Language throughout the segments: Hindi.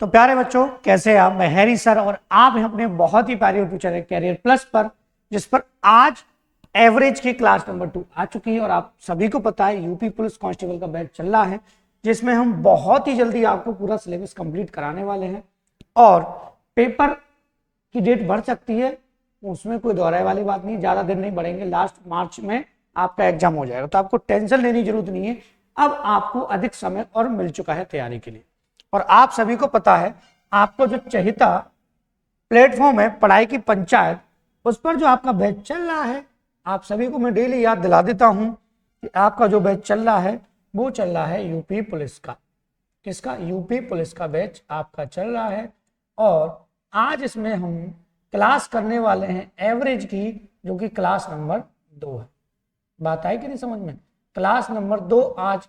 तो प्यारे बच्चों, कैसे हैं आप? मैं हैरी सर और आप हैं अपने बहुत ही प्यारे यूट्यूब चैनल कैरियर प्लस पर, जिस पर आज एवरेज की क्लास नंबर 2 आ चुकी है। और आप सभी को पता है यूपी पुलिस कांस्टेबल का बैच चल रहा है, जिसमें हम बहुत ही जल्दी आपको पूरा सिलेबस कंप्लीट कराने वाले हैं। और पेपर की डेट बढ़ सकती है, उसमें कोई दोहराए वाली बात नहीं, ज्यादा दिन नहीं बढ़ेंगे, लास्ट मार्च में आपका एग्जाम हो जाएगा। तो आपको टेंशन लेने की जरूरत नहीं है, अब आपको अधिक समय और मिल चुका है तैयारी के लिए। और आप सभी को पता है, आपको जो चहिता प्लेटफॉर्म है पढ़ाई की पंचायत, उस पर जो आपका बैच चल रहा है, आप सभी को मैं डेली याद दिला देता हूं कि आपका जो बैच चल रहा है वो चल रहा है यूपी पुलिस का। किसका? यूपी पुलिस का बैच आपका चल रहा है। और आज इसमें हम क्लास करने वाले हैं एवरेज की, जो कि क्लास नंबर 2 है। बात आई कि नहीं समझ में? क्लास नंबर 2 आज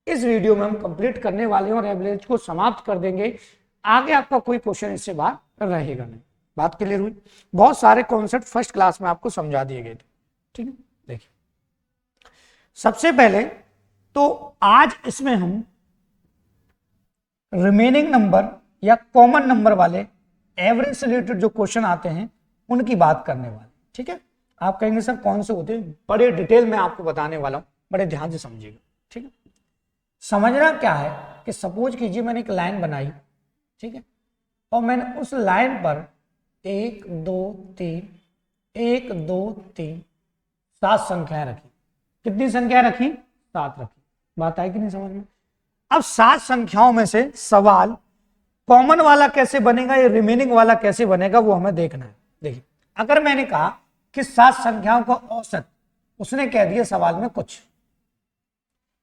इस वीडियो में हम कंप्लीट करने वाले हैं और एवरेज को समाप्त कर देंगे। आगे आपका कोई क्वेश्चन इससे बाहर रहेगा नहीं। बात क्लियर हुई? बहुत सारे कॉन्सेप्ट फर्स्ट क्लास में आपको समझा दिए गए थे। ठीक है, देखिए सबसे पहले तो आज इसमें हम रिमेनिंग नंबर या कॉमन नंबर वाले एवरेज से रिलेटेड जो क्वेश्चन आते हैं उनकी बात करने वाले। ठीक है, आप कहेंगे सर कौन से होते हैं? बड़े डिटेल में आपको बताने वाला हूं, बड़े ध्यान से समझिएगा। ठीक है, समझना क्या है कि सपोज कीजिए मैंने एक लाइन बनाई, ठीक है, और मैंने उस लाइन पर 1 2 3 1 2 3 7 संख्याएं रखी। कितनी संख्याएं रखी? 7 रखी। बात आई कि नहीं समझ में? अब 7 संख्याओं में से सवाल कॉमन वाला कैसे बनेगा या रिमेनिंग वाला कैसे बनेगा वो हमें देखना है। देखिए, अगर मैंने कहा कि 7 संख्याओं का औसत, उसने कह दिया सवाल में कुछ,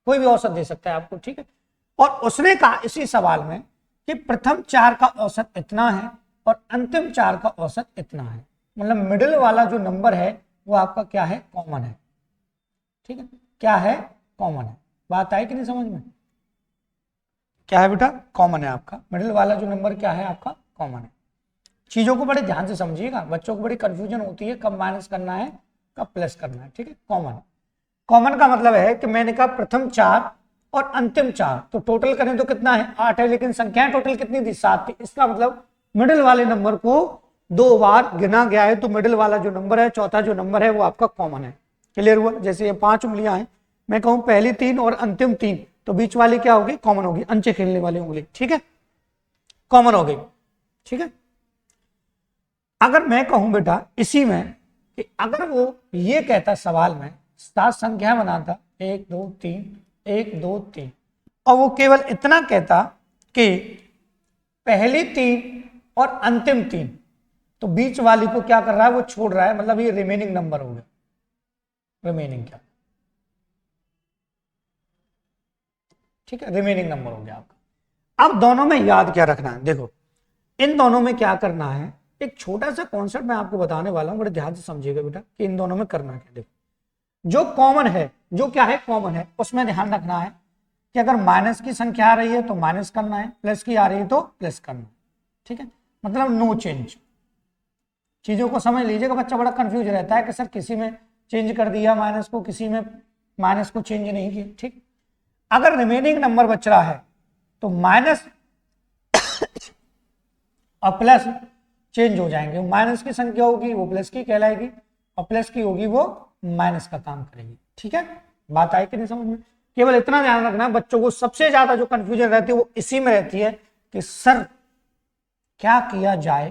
कोई भी औसत दे सकता है आपको, ठीक है, और उसने कहा इसी सवाल में कि प्रथम 4 का औसत इतना है और अंतिम 4 का औसत इतना है, मतलब मिडिल वाला जो नंबर है वो आपका क्या है? कॉमन है। ठीक है, क्या है? कॉमन है। बात आई कि नहीं समझ में? क्या है बेटा? कॉमन है आपका मिडिल वाला जो नंबर, क्या है आपका? कॉमन है। चीजों को बड़े ध्यान से समझिएगा, बच्चों को बड़ी कंफ्यूजन होती है कब माइनस करना है कब प्लस करना है। ठीक है, कॉमन। कॉमन का मतलब है कि मैंने कहा प्रथम 4 और अंतिम 4, तो टोटल करें तो कितना है? 8 है, लेकिन संख्याएं टोटल कितनी थी? 7 थी। इसका मतलब मिडिल वाले नंबर को 2 बार गिना गया है, तो मिडिल वाला जो नंबर है, चौथा जो नंबर है, वो आपका कॉमन है। क्लियर हुआ? जैसे ये 5 उंगलियां हैं, मैं कहूं पहली 3 और अंतिम 3, तो बीच वाली क्या होगी? कॉमन होगी, अंचे खेलने वाली उंगली। ठीक है, कॉमन हो गई। ठीक है, अगर मैं कहूं बेटा इसी में कि अगर वो ये कहता सवाल में 7 संख्या बनाता 1 2 3 1 2 3, और वो केवल इतना कहता कि पहली 3 और अंतिम 3, तो बीच वाली को क्या कर रहा है? वो छोड़ रहा है, मतलब ये रिमेनिंग नंबर हो गया। रिमेनिंग क्या? ठीक है, रिमेनिंग नंबर हो गया आपका। अब दोनों में याद क्या रखना है? देखो, इन दोनों में क्या करना है, एक छोटा सा कॉन्सेप्ट मैं आपको बताने वाला हूं, बड़े ध्यान से समझिएगा बेटा कि इन दोनों में करना क्या। देखो, जो कॉमन है, जो क्या है? कॉमन है, उसमें ध्यान रखना है कि अगर माइनस की संख्या आ रही है तो माइनस करना है, प्लस की आ रही है तो प्लस करना है। ठीक है, मतलब नो चेंज। चीजों को समझ लीजिएगा, बच्चा बड़ा कंफ्यूज रहता है कि सर किसी में चेंज कर दिया माइनस को, किसी में माइनस को चेंज नहीं किया। ठीक, अगर रिमेनिंग नंबर बच रहा है तो माइनस और प्लस चेंज हो जाएंगे। माइनस की संख्या होगी वो प्लस की कहलाएगी, और प्लस की होगी वो माइनस का काम करेगी। ठीक है, बात आई कि नहीं समझ में? केवल इतना ध्यान रखना है, बच्चों को सबसे ज्यादा जो कंफ्यूजन रहती है वो इसी में रहती है कि सर क्या किया जाए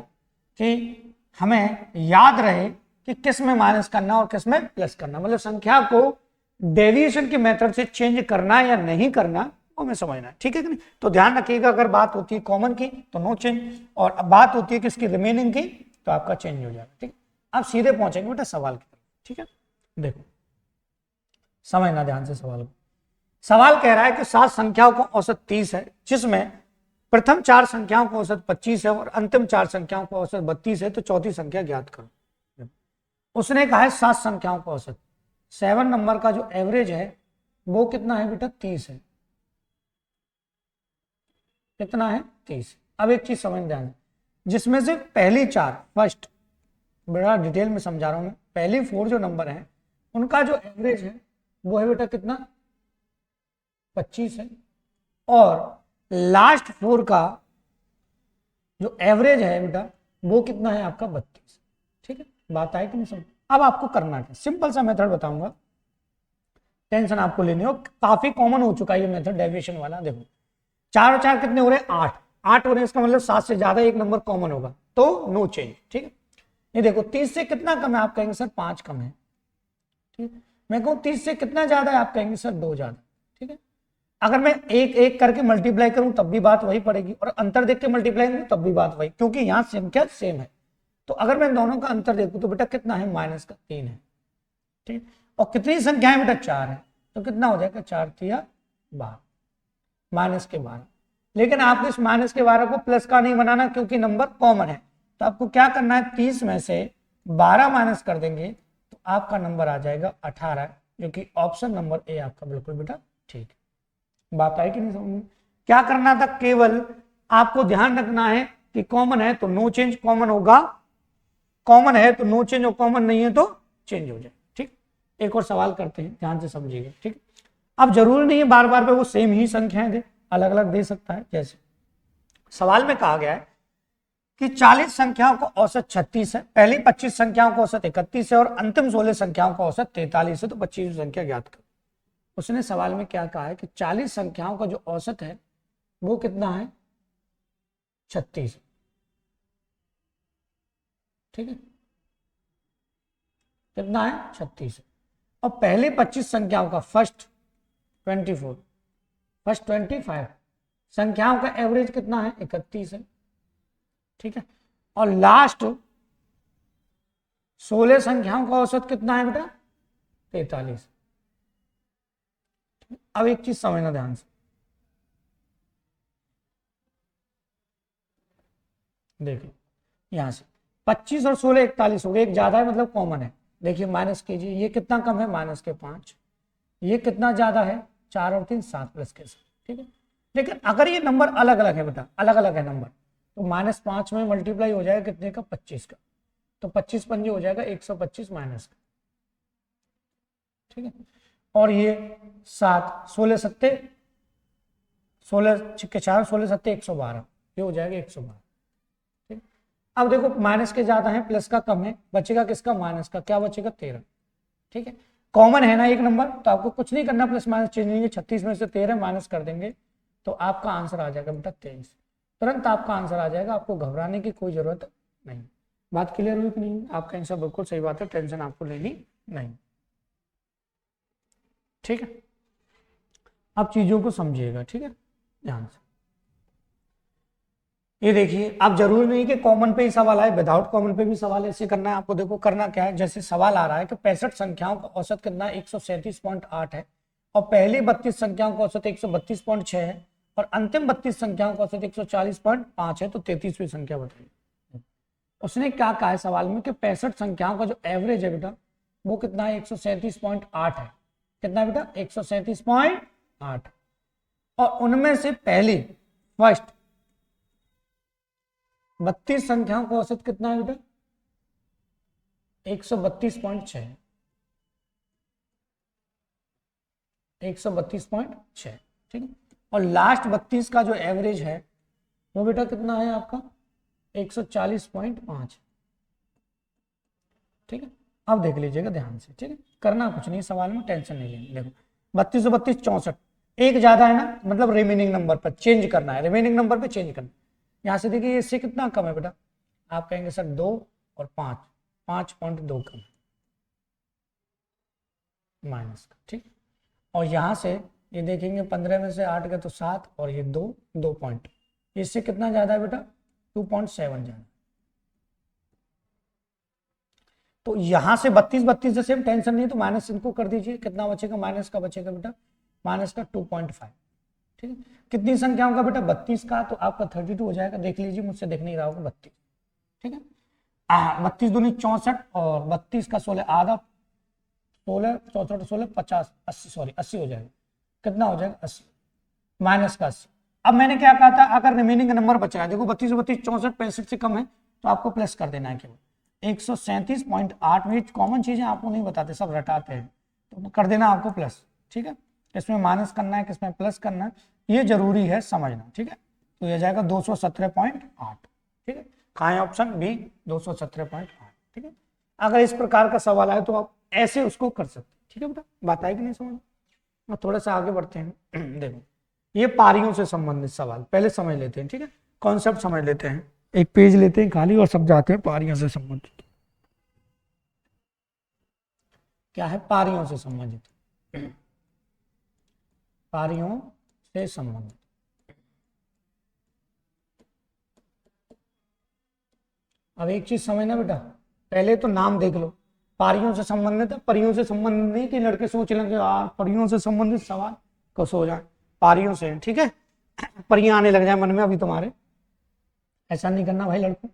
कि हमें याद रहे कि किस में माइनस करना और किस में प्लस करना, मतलब संख्या को डेविएशन के मेथड से चेंज करना या नहीं करना, वो हमें समझना है। ठीक है कि नहीं? तो ध्यान रखिएगा, अगर बात होती है कॉमन की तो नो चेंज, और बात होती है किसकी? रिमेनिंग की, तो आपका चेंज हो जाएगा। ठीक, अब सीधे पहुंचेंगे बेटा सवाल की तरफ। ठीक है, देखो समझना ध्यान से सवाल को। सवाल कह रहा है कि 7 संख्याओं का औसत 30 है, जिसमें प्रथम 4 संख्याओं का औसत 25 है और अंतिम 4 संख्याओं का औसत 32 है, तो चौथी संख्या ज्ञात करो। उसने कहा है 7 संख्याओं का औसत, 7 नंबर का जो एवरेज है वो कितना है बेटा? 30 है। कितना है? 30। अब एक चीज समझ ध्यान, जिसमें से पहली 4, फर्स्ट, बड़ा डिटेल में समझा रहा हूं मैं, पहली 4 जो नंबर है उनका जो एवरेज है वो है बेटा कितना? 25 है, और लास्ट 4 का जो एवरेज है बेटा वो कितना है आपका 32। ठीक है, बात आए कि नहीं समझ। अब आपको करना है सिंपल सा मेथड बताऊंगा, टेंशन आपको लेनी हो, काफी कॉमन हो चुका है ये मेथड डेविएशन वाला। देखो 4 और 4 कितने हो रहे हैं 8, 8 हो रहे हैं, इसका मतलब 7 से ज्यादा एक नंबर कॉमन होगा तो नो चेंज। ठीक है, ये देखो 30 से कितना कम है, आप कहेंगे सर 5 कम है। ठीक, मैं कहूँ 30 से कितना ज्यादा है, आप कहेंगे सर 2 ज्यादा। ठीक है, अगर मैं एक एक करके मल्टीप्लाई करूं तब भी बात वही पड़ेगी, और अंतर देख के मल्टीप्लाई करूं तब भी बात वही, क्योंकि यहाँ संख्या सेम है। तो अगर मैं दोनों का अंतर देखूं तो बेटा कितना है, माइनस का 3 है। ठीक, और कितनी संख्या है बेटा 4 है, तो कितना हो जाएगा 4 3 12, माइनस के 12। लेकिन आपको इस माइनस के 12 को प्लस का नहीं बनाना क्योंकि नंबर कॉमन है। तो आपको क्या करना है, 30 में से 12 माइनस कर देंगे तो आपका नंबर आ जाएगा 18, जो कि ऑप्शन नंबर ए आपका बिल्कुल बेटा ठीक है। बात आई कि नहीं समझ में? क्या करना था, केवल आपको ध्यान रखना है कि कॉमन है तो नो चेंज कॉमन होगा, कॉमन है तो नो चेंज और कॉमन नहीं है तो चेंज हो जाए। ठीक, एक और सवाल करते हैं, ध्यान से समझिएगा। ठीक, अब जरूरी नहीं है बार बार पे वो सेम ही संख्याएं दे, अलग अलग दे सकता है। जैसे सवाल में कहा गया है कि 40 संख्याओं का औसत 36 है, पहली 25 संख्याओं का औसत 31 है और अंतिम 16 संख्याओं का औसत 43 है, तो 25 संख्या ज्ञात करो। उसने सवाल में क्या कहा है कि 40 संख्याओं का जो औसत है वो कितना है, 36। ठीक है, कितना है 36 है। और पहले 25 संख्याओं का फर्स्ट 24, फर्स्ट 25 संख्याओं का एवरेज कितना है, 31 है। ठीक है, और लास्ट 16 संख्याओं का औसत कितना है बेटा, 43। अब एक चीज समझना ध्यान से, देखिए यहां से 25 और 16 41 हो गए, एक ज्यादा है मतलब कॉमन है। देखिए माइनस कीजिए, ये कितना कम है, माइनस के 5, ये कितना ज्यादा है, 4 और 3 7 प्लस के 7। ठीक है, लेकिन अगर ये नंबर अलग अलग है बेटा, अलग अलग है नंबर, तो -5 में मल्टीप्लाई हो जाएगा कितने का, 25 का, तो 25 पंजे हो जाएगा 125 माइनस का। ठीक है, और ये 7 16 सत्ते 16 छिक्के 4 16 सत्ते 112, ये हो जाएगा 112। ठीक, अब देखो माइनस के ज्यादा है प्लस का कम है, बचेगा किसका, माइनस का, क्या बचेगा 13। ठीक है, कॉमन है ना एक नंबर, तो आपको कुछ नहीं करना, प्लस माइनस चेंज नहीं, 36 में से 13 माइनस कर देंगे तो आपका आंसर आ जाएगा बेटा 23। तुरंत आपका आंसर आ जाएगा, आपको घबराने की कोई जरूरत नहीं। बात क्लियर हुई कि नहीं, आपका आंसर बिल्कुल सही बात है, टेंशन आपको लेनी नहीं। ठीक है, अब चीजों को समझिएगा। ठीक है, ध्यान से ये देखिए, अब जरूरी नहीं कि कॉमन पे ही सवाल आए, विदाउट कॉमन पे भी सवाल ऐसे करना है आपको। देखो करना क्या है, जैसे सवाल आ रहा है कि 65 संख्याओं का औसत कितना है, 137.8 है, और पहली 32 संख्याओं का औसत 132.6 है, और अंतिम 32 संख्याओं का औसत 140.5 है, तो 33वीं संख्या बताइए। उसने क्या कहा है सवाल में कि 65 संख्याओं का जो एवरेज है बेटा वो कितना है, 137.8 है। कितना है बेटा, 137.8, और उनमें से पहली फर्स्ट 32 संख्याओं का औसत कितना है बेटा, 132.6, 132.6। ठीक है, और लास्ट 32 का जो एवरेज है वो बेटा कितना है आपका, 140.5। ठीक है, अब देख लीजिएगा ध्यान से। ठीक है, करना कुछ नहीं सवाल में, टेंशन नहीं लेनी। देखो 32 32 64, एक ज्यादा है ना, मतलब रिमेनिंग नंबर पर चेंज करना है, रिमेनिंग नंबर पे चेंज करना है। यहाँ से देखिए इससे कितना कम है बेटा, आप कहेंगे सर 2 और 5, 5.2 कम माइनस का। ठीक, और यहाँ से ये देखेंगे 15 में से 8 गए तो 7, और ये 2 पॉइंट, इससे कितना ज्यादा है बेटा, 2.7 ज्यादा। तो यहाँ से 32 32 से सेम, टेंशन नहीं, तो माइनस इनको कर दीजिए, कितना बचेगा, माइनस का बचेगा बेटा, माइनस का 2.5। ठीक है, कितनी संख्याओं का बेटा, 32 का, तो आपका 32 हो जाएगा। देख लीजिए, मुझसे देख नहीं रहा होगा, 32। ठीक है, 32 दूनी 64, और 32 का 16 आधा, 16 64 16 50 80, सॉरी 80 हो जाएगा। कितना हो जाएगा, 80 माइनस का 80। अब मैंने क्या कहा था, अगर रिमेनिंग नंबर बचा है, देखो 32 32 64 65 से कम है तो आपको प्लस कर देना है केवल। 137.8 में कॉमन चीजें आपको नहीं बताते, सब रटाते हैं, तो कर देना आपको प्लस। ठीक है, किसमें माइनस करना है किसमें प्लस करना है, ये जरूरी है समझना। ठीक है, तो यह जाएगा 217.8। ठीक है, कहाँ है ऑप्शन बी 217.8। ठीक है, अगर इस प्रकार का सवाल आए तो आप ऐसे उसको कर सकते हैं। ठीक है बेटा, बात आई कि नहीं समझ? और थोड़ा सा आगे बढ़ते हैं। देखो ये पारियों से संबंधित सवाल पहले समझ लेते हैं। ठीक है, कॉन्सेप्ट समझ लेते हैं, एक पेज लेते हैं खाली और सब जाते हैं पारियों से संबंधित। क्या है पारियों से संबंधित? पारियों से संबंधित अब एक चीज समझना बेटा, पहले तो नाम देख लो, पारियों से संबंधित है, परियों से संबंधित नहीं कि लड़के सोच लेंगे यार परियों से संबंधित सवाल कुछ हो जाए, पारियों से। ठीक है, परियां आने लग जाए मन में अभी तुम्हारे, ऐसा नहीं करना भाई लड़कों।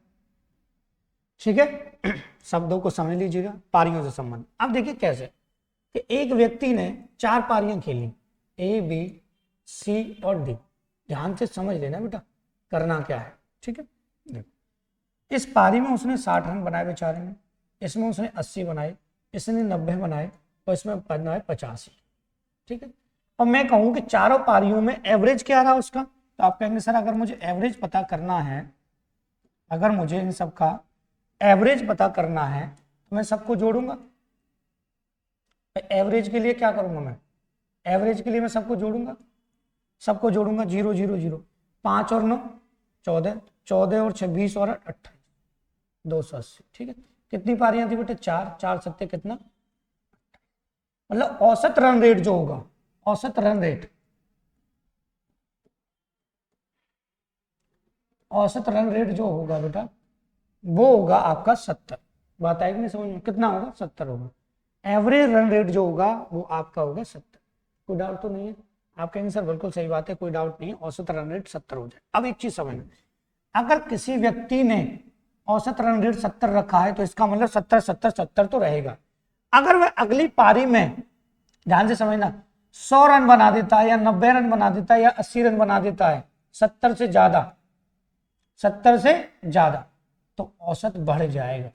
ठीक है, शब्दों को समझ लीजिएगा, पारियों से संबंध। अब देखिए कैसे कि एक व्यक्ति ने 4 पारियां खेली, ए बी सी और डी। ध्यान से समझ लेना बेटा करना क्या है। ठीक है, देखो इस पारी में उसने 60 रन बनाए बेचारे ने, इसमें उसने 80 बनाए, इसने 90 बनाए और इसमें बनाए 85। ठीक है, और मैं कहूं कि चारों पारियों में एवरेज क्या रहा उसका, तो आप कहेंगे सर अगर मुझे एवरेज पता करना है, अगर मुझे इन सब का एवरेज पता करना है तो मैं सबको जोड़ूंगा। एवरेज के लिए क्या करूंगा मैं, एवरेज के लिए मैं सबको जोड़ूंगा, 0 0 0, 5 और 9 14, 14 और 26 और 28, 280। ठीक है, कितनी पारियां थी बेटे, 4, 4 सत्ते कितना, मतलब औसत रन रेट जो होगा, औसत रन रेट, औसत रन रेट जो होगा बेटा वो होगा आपका 70। बात आएगी नहीं समझ में, कितना होगा, 70 होगा। एवरेज रन रेट जो होगा वो आपका होगा 70। कोई डाउट तो नहीं है? आप कहेंगे सर बिल्कुल सही बात है, कोई डाउट नहीं है, औसत रन रेट 70 हो जाए। अब एक चीज समझना, अगर किसी व्यक्ति ने औसत रन रेट 70 रखा है तो इसका मतलब 70 70 70 तो रहेगा। अगर वह अगली पारी में, ध्यान से समझना, 100 रन बना देता है या 90 रन बना देता है या 80 रन बना देता है, 70 से ज्यादा, 70 से ज्यादा, तो औसत बढ़ जाएगा।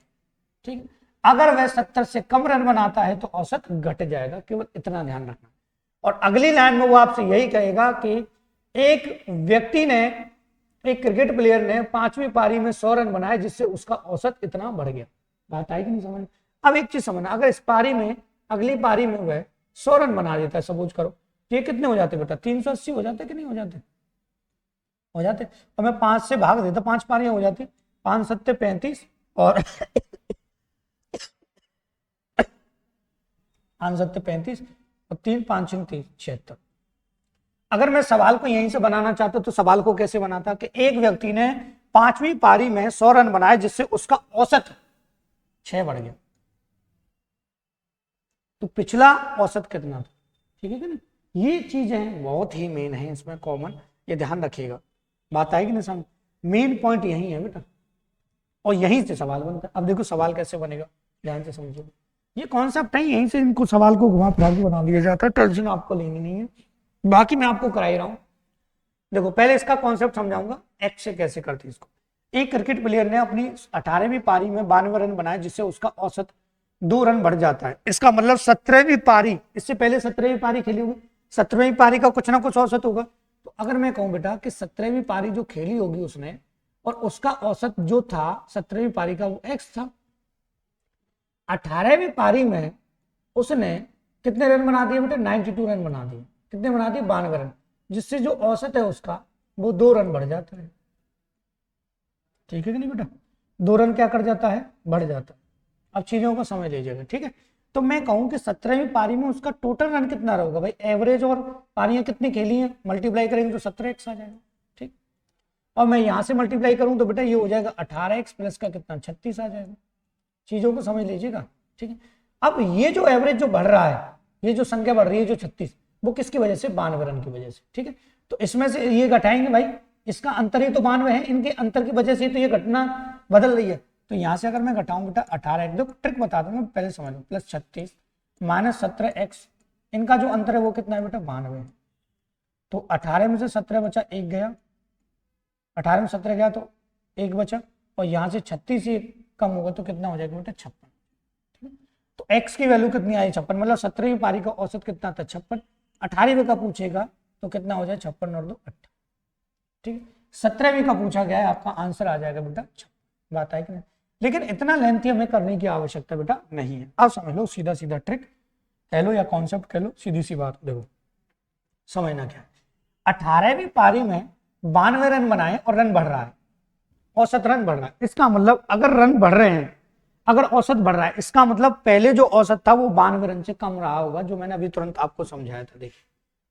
ठीक, अगर वह 70 से कम रन बनाता है तो औसत घट जाएगा, केवल इतना ध्यान रखना। और अगली लाइन में वो आपसे यही कहेगा कि एक व्यक्ति ने, एक क्रिकेट प्लेयर ने 5वीं पारी में 100 रन बनाए जिससे उसका औसत इतना बढ़ गया। बात आई कि नहीं समझ? अब एक चीज समझना, अगर इस पारी में, अगली पारी में वह 100 रन बना देता है, सपोज करो, ये कितने हो जाते बेटा, 380 हो जाते कि नहीं हो जाते? हो जाते। और मैं 5 से भाग देता, 5 पारियां हो जाती, 5 सत्ते 35 और 5 सत्ते 35 और 3 5 30 76। अगर मैं सवाल को यहीं से बनाना चाहता तो सवाल को कैसे बनाता कि एक व्यक्ति ने 5वीं पारी में 100 रन बनाए जिससे उसका औसत 6 बढ़ गया, तो पिछला औसत कितना था? ठीक है कि नहीं? ये चीजें बहुत ही मेन है इसमें, कॉमन, ये ध्यान रखिएगा। बात आएगी ना समझ? मेन पॉइंट यही है बेटा, और यहीं से सवाल बनता है। अब देखो सवाल कैसे बनेगा, ध्यान से समझिए, ये कॉन्सेप्ट है, यहीं से इनको सवाल को घुमा फिरा के बना दिया जाता है, टेंशन आपको लेनी नहीं है, बाकी मैं आपको करा ही रहा हूं। देखो पहले इसका कॉन्सेप्ट समझाऊंगा, एक्स से कैसे करते इसको। एक क्रिकेट प्लेयर ने अपनी 18वीं पारी में 92 रन बनाए जिससे उसका औसत 2 रन बढ़ जाता है। इसका मतलब 17वीं पारी, इससे पहले 17वीं पारी खेली होगी, 17वीं पारी का कुछ ना कुछ औसत होगा। तो अगर मैं कहूं बेटा कि 17वीं पारी जो खेली होगी उसने, और उसका औसत जो था 17वीं पारी का वो एक्स था, 18वीं पारी में उसने कितने रन बना दिए बेटा, 92 रन बना दिए। कितने बना दिए, 92 रन, जिससे जो औसत है उसका वो 2 रन बढ़ जाता है। ठीक है कि नहीं बेटा, 2 रन क्या कर जाता है, बढ़ जाता है। अब चीजों को समझ लीजिएगा। ठीक है, तो मैं कहूं कि 17वीं पारी में उसका टोटल रन कितना रहेगा भाई, एवरेज और पारियां कितनी खेली हैं, मल्टीप्लाई करेंगे तो 17x आ जाएगा। ठीक, और मैं यहां से मल्टीप्लाई करूं तो बेटा ये हो जाएगा 18x प्लस का कितना, 36 आ जाएगा। चीजों को समझ लीजिएगा। ठीक है, अब ये जो एवरेज जो बढ़ रहा है, ये जो संख्या बढ़ रही है जो 36, वो किसकी वजह से, 92 रन की वजह से। ठीक है, तो इसमें से ये घटाएंगे भाई, इसका अंतर ही तो 92 है, इनके अंतर की वजह से तो ये घटना बदल रही है। तो यहां से अगर मैं घटाऊं बेटा 18, देखो ट्रिक बता दूंगा पहले समझ लो, प्लस 36 माइनस 17x, इनका जो अंतर है वो कितना है बेटा, 92। तो 18 में से 17 बचा, एक गया, 18 में 17 गया तो एक बचा, और यहां से 36 ही कम होगा तो कितना हो जाएगा बेटा, 56। तो x की वैल्यू कितनी आई, 56, मतलब 17वीं पारी का औसत कितना था, 56। 18वीं का पूछेगा तो कितना हो जाए, 56 और 2 8। ठीक है, 17वीं का पूछा गया है, आपका आंसर आ जाएगा बेटा 56। बात है कि नहीं? लेकिन इतना लेंथी हमें करने की आवश्यकता बेटा नहीं है। अब समझ लो, सीधा सीधा ट्रिक कह लो या कॉन्सेप्ट कह लो, सीधी सी बात देखो समझना क्या है। 18वीं पारी में 92 रन बनाए और रन बढ़ रहा है, औसत रन बढ़ रहा है। इसका मतलब अगर रन बढ़ रहे हैं, अगर औसत बढ़ रहा है, इसका मतलब पहले जो औसत था वो 92 रन से कम रहा होगा, जो मैंने अभी तुरंत आपको समझाया था। देखिए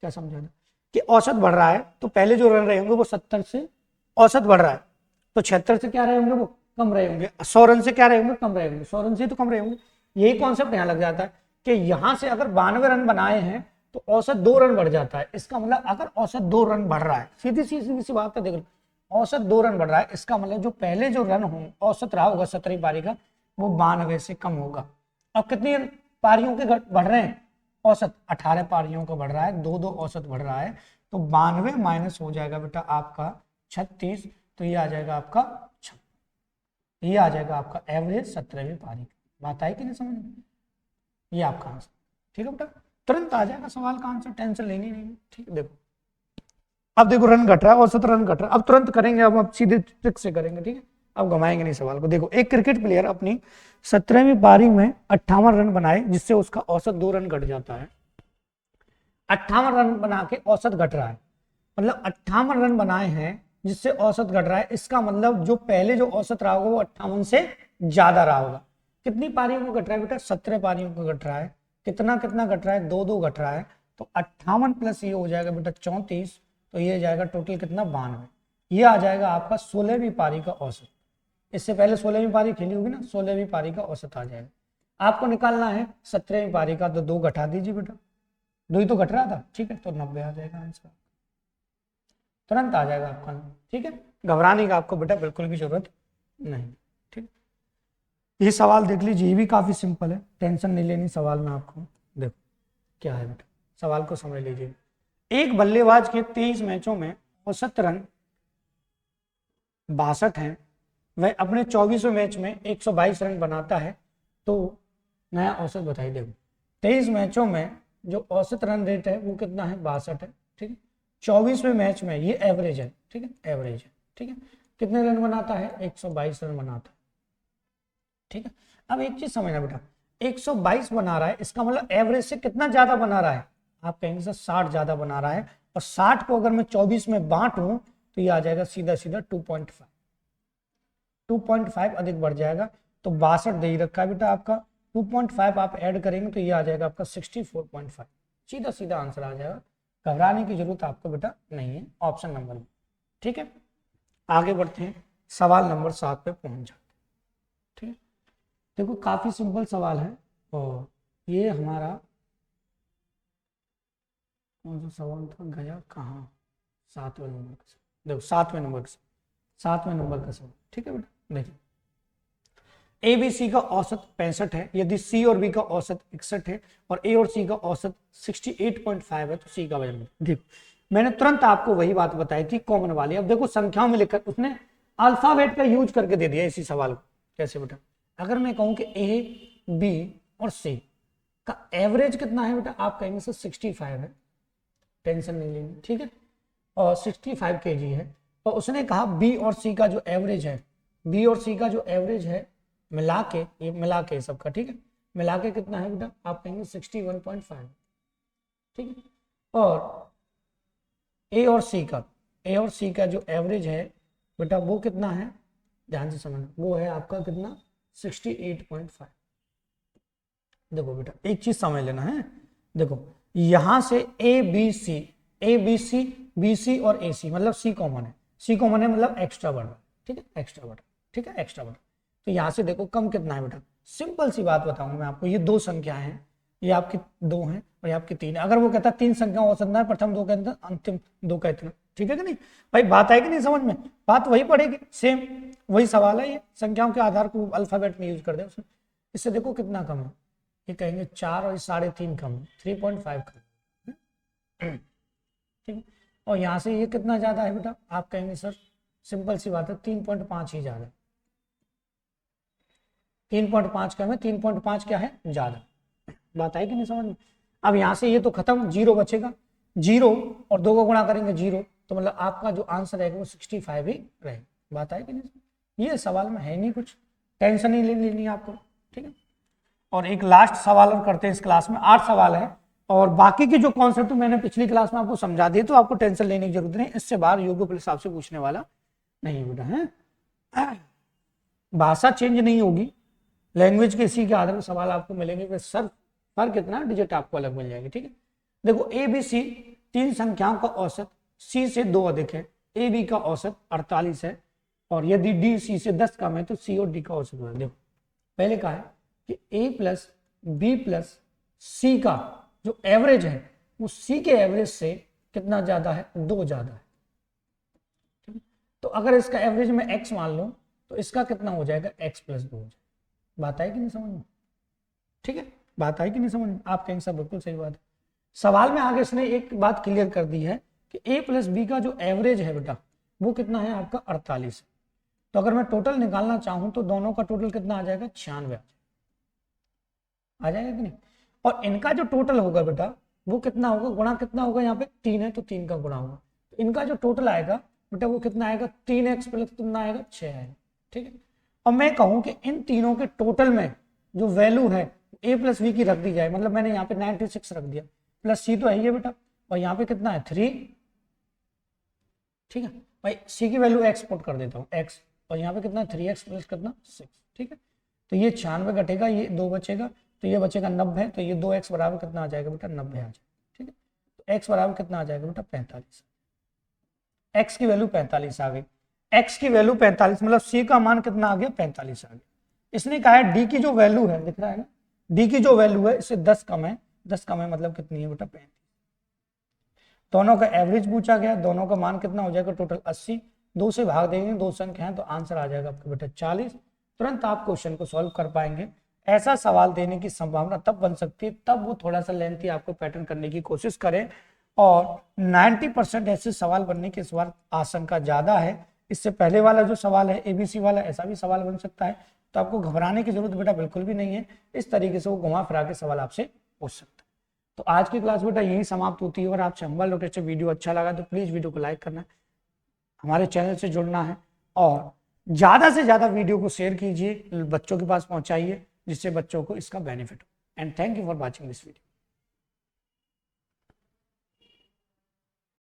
क्या समझाया था कि औसत बढ़ रहा है तो पहले जो रन रहे होंगे वो 70 से, औसत बढ़ रहा है तो 76 से क्या रहे होंगे, वो कम रहे होंगे। 100 रन से क्या रहे होंगे, कम रहे होंगे। 100 रन से तो कम रहे होंगे। यही कॉन्सेप्ट यहाँ लग जाता है कि यहां से अगर 92 रन बनाए हैं तो औसत 2 रन बढ़ जाता है। इसका मतलब अगर औसत 2 रन बढ़ रहा है, सीधी सी बात है, देख लो औसत 2 रन बढ़ रहा है, इसका मतलब जो पहले जो रन हो औसत रहा होगा 17वीं पारी का, वो 92 से कम होगा। अब कितनी पारियों के बढ़ रहे हैं, औसत 18 पारियों का बढ़ रहा है, 2-2 औसत बढ़ रहा है, तो 92 माइनस हो जाएगा बेटा आपका 36, तो ये आ जाएगा आपका 56, ये आ जाएगा आपका एवरेज 17वीं पारी। बात आई कि नहीं समझ में? ये आपका आंसर। ठीक है बेटा, तुरंत आ जाएगा सवाल का आंसर, टेंशन लेनी नहीं। ठीक है, देखो अब देखो रन घट रहा है, औसत रन घट रहा है, अब तुरंत करेंगे, अब सीधे ट्रिक से करेंगे। ठीक है, अब घुमाएंगे नहीं सवाल को। देखो एक क्रिकेट प्लेयर अपनी 17वीं पारी में 58 रन बनाए, जिससे उसका औसत 2 रन घट जाता है। 58 रन बना के औसत घट रहा है, मतलब 58 रन बनाए हैं जिससे औसत घट रहा है। इसका मतलब जो पहले जो औसत रहा होगा वो 58 से ज्यादा रहा होगा। कितनी पारियों को घट रहा है बेटा, 17 पारियों को घट रहा है। कितना कितना घट रहा है, 2-2 घट रहा है, तो 58 प्लस ये हो जाएगा बेटा 34, तो ये जाएगा टोटल कितना 92। ये आ जाएगा आपका 16वीं पारी का औसत। इससे पहले 16वीं पारी खेली होगी ना, 16वीं पारी का औसत आ जाएगा। आपको निकालना है 17वीं पारी का, तो 2 घटा दीजिए बेटा, 2 ही तो घट रहा था। ठीक है, तो 90 आ जाएगा आंसर, तुरंत आ जाएगा आपका। ठीक है, घबराने का आपको बेटा बिल्कुल भी जरूरत नहीं। ठीक, ये सवाल देख लीजिए, ये भी काफी सिंपल है, टेंशन नहीं लेनी सवाल में आपको। देखो क्या है बेटा, सवाल को समझ लीजिए। एक बल्लेबाज के 23 मैचों में औसत रन 62 हैं, वह अपने 24वें मैच में 122 रन बनाता है, तो नया औसत बताइए। देखो 23 मैचों में जो औसत रन रेट है वो कितना है, 62 है। ठीक है, 24वें मैच में ये एवरेज है। ठीक है, एवरेज है। ठीक है, कितने रन बनाता है, 122 रन बनाता है। ठीक है, अब एक चीज समझना बेटा, 122 बना रहा है, इसका मतलब एवरेज से कितना ज्यादा बना रहा है, आप कहेंगे सर 60 ज्यादा बना रहा है, और 60 को अगर मैं 24 में बांटूं तो ये आ जाएगा सीधा सीधा 2.5 अधिक बढ़ जाएगा, तो 62 दे ही रखा है बेटा आपका, 2.5 आप ऐड करेंगे तो ये आ जाएगा आपका 64.5, सीधा सीधा आंसर आ जाएगा। घबराने की जरूरत आपको बेटा नहीं है, ऑप्शन नंबर में। ठीक है, आगे बढ़ते हैं, सवाल नंबर 7 पे पहुंच जाते हैं। ठीक है, देखो काफी सिंपल सवाल है, और ये हमारा कौन सा सवाल था, गया कहाँ, 7वें नंबर का। देखो 7वें नंबर का, 7वें नंबर का सवाल। ठीक है बेटा, देखिए ए बी सी का औसत 65 है, यदि सी और बी का औसत 61 है और ए और सी का औसत 68.5 है, तो सी का वजन। देखो मैंने तुरंत आपको वही बात बताई थी, कॉमन वाली। अब देखो संख्याओं में लिखकर उसने अल्फाबेट का यूज करके दे दिया इसी सवाल को। कैसे बेटा, अगर मैं कहूं कि ए बी और सी का एवरेज कितना है बेटा, आप कहेंगे सर 65 है, टेंशन नहीं लेनी। ठीक है, और 65 kg है, तो उसने कहा बी और सी का जो एवरेज है, बी और सी का जो एवरेज है मिला के, ये मिला के सबका, ठीक है, मिला के कितना है बेटा, आप कहेंगे 61.5। ठीक है, और ए और सी का, ए और सी का जो एवरेज है बेटा वो कितना है, ध्यान से समझना, वो है आपका कितना 68.5। देखो बेटा एक चीज समझ लेना है, देखो यहां से A B C, A B C, B C और ए सी, मतलब सी कॉमन है, सी कॉमन है मतलब एक्स्ट्रा बढ़ रहा। ठीक है, एक्स्ट्रा बढ़, ठीक है, एक्स्ट्रा बढ़। तो यहां से देखो कम कितना है बेटा, सिंपल सी बात बताऊंगा मैं आपको, ये 2 संख्याएं हैं, ये आपकी 2 हैं और ये आपकी 3 है। अगर वो कहता 3 संख्या हो सकता है, प्रथम 2 का इतना, अंतिम 2 का इतना। ठीक है कि नहीं भाई, बात है कि नहीं समझ में, बात वही पड़ेगी, सेम वही सवाल है, ये संख्याओं के आधार को अल्फाबेट में यूज कर दे उसमें। इससे देखो कितना कम है, ये कहेंगे 4 और 3.5 कम है, 3.5 कम। ठीक है, और यहाँ से ये कितना ज्यादा है बेटा, आप कहेंगे सर सिंपल सी बात है 3.5 ही ज्यादा, 3.5 कम है, 3.5 क्या है ज्यादा। बात आई कि नहीं समझ में। अब यहाँ से ये तो खत्म, 0 बचेगा, 0 और 2 को गुणा करेंगे 0, तो मतलब आपका जो आंसर रहेगा वो 65 ही रहेगा। बात है कि नहीं? ये सवाल में है नहीं कुछ, टेंशन नहीं लेनी है आपको, ठीक है। और एक लास्ट सवाल और करते हैं इस क्लास में, 8 सवाल है और बाकी की जो कॉन्सेप्ट मैंने पिछली क्लास में आपको समझा दिए, तो आपको टेंशन लेने की जरूरत नहीं, इससे बाहर योग्य पुलिस आपसे पूछने वाला नहीं बेटा है। भाषा चेंज नहीं होगी, लैंग्वेज के इसी के आधार पर सवाल आपको मिलेंगे कि सर पर कितना डिजिट आपको अलग मिल जाएगी, ठीक है। देखो ए बी सी 3 संख्याओं का औसत सी से 2 अधिक है, ए बी का औसत 48 है और यदि डी सी से 10 कम है तो सी और डी का औसत है। देखो पहले कहा है कि ए प्लस बी प्लस सी का जो एवरेज है वो सी के एवरेज से कितना ज्यादा है, 2 ज्यादा है। तो अगर इसका एवरेज में x मान लो तो इसका कितना हो जाएगा, x प्लस 2 हो जाएगा। बात आई कि नहीं समझ में? ठीक है, बात आई कि नहीं समझ में? आप कहेंगे सब बिल्कुल सही बात है। सवाल में आगे इसने एक बात क्लियर कर दी है कि a प्लस बी का जो एवरेज है बेटा वो कितना है आपका 48 है। तो अगर मैं टोटल निकालना चाहूं तो दोनों का टोटल कितना आ जाएगा, 96 आ जाएगा कि नहीं। और इनका जो टोटल होगा बेटा वो कितना होगा, गुणा कितना होगा, यहाँ पे 3 है तो 3 का गुणा होगा, तो इनका जो टोटल आएगा बेटा वो कितना आएगा, 3x प्लस कितना आएगा, 6 आएगा, ठीक है। और मैं कहूं कि इन तीनों के टोटल में जो वैल्यू है a प्लस बी की रख दी जाए, मतलब मैंने यहाँ पे 96 रख दिया, प्लस सी तो है ही है बेटा, और यहाँ पे कितना है 3, ठीक है भाई। सी की वैल्यू x पुट कर देता हूँ x, और यहाँ पे कितना है 3x प्लस कितना 6, ठीक है। तो ये 96 घटेगा, ये 2 बचेगा, तो ये बचेगा 90, तो ये 2x बराबर कितना आ जाएगा बेटा, 90 आ जाएगा, ठीक है। तो x बराबर कितना आ जाएगा बेटा, 45। x की वैल्यू 45 आ गई, x की वैल्यू 45 मतलब c का मान कितना आ गया, 45 आ गया। इसने कहा है d की जो वैल्यू है, दिख रहा है ना, d की जो वैल्यू है इससे 10 कम है, 10 कम है मतलब कितनी है बेटा, 35। दोनों का एवरेज पूछा गया, दोनों का मान कितना हो जाएगा, टोटल 80, 2 से भाग देंगे, 2 संख्या है तो आंसर आ जाएगा आपका बेटा 40। तुरंत आप क्वेश्चन को सॉल्व कर पाएंगे। ऐसा सवाल देने की संभावना तब बन सकती है तब वो थोड़ा सा लेंथी आपको पैटर्न करने की कोशिश करें, और 90% ऐसे सवाल बनने की इस बार आशंका ज्यादा है। इससे पहले वाला जो सवाल है एबीसी वाला, ऐसा भी सवाल बन सकता है, तो आपको घबराने की जरूरत बेटा बिल्कुल भी नहीं है। इस तरीके से वो घुमा फिरा के सवाल आपसे पूछ सकता है। तो आज की क्लास बेटा यही समाप्त होती है। और आपसे हम्बल रिक्वेस्ट है, वीडियो अच्छा लगा तो प्लीज वीडियो को लाइक करना, हमारे चैनल से जुड़ना है और ज्यादा से ज्यादा वीडियो को शेयर कीजिए, बच्चों के पास पहुंचाइए जिससे बच्चों को इसका बेनिफिट हो। And thank you for watching this video.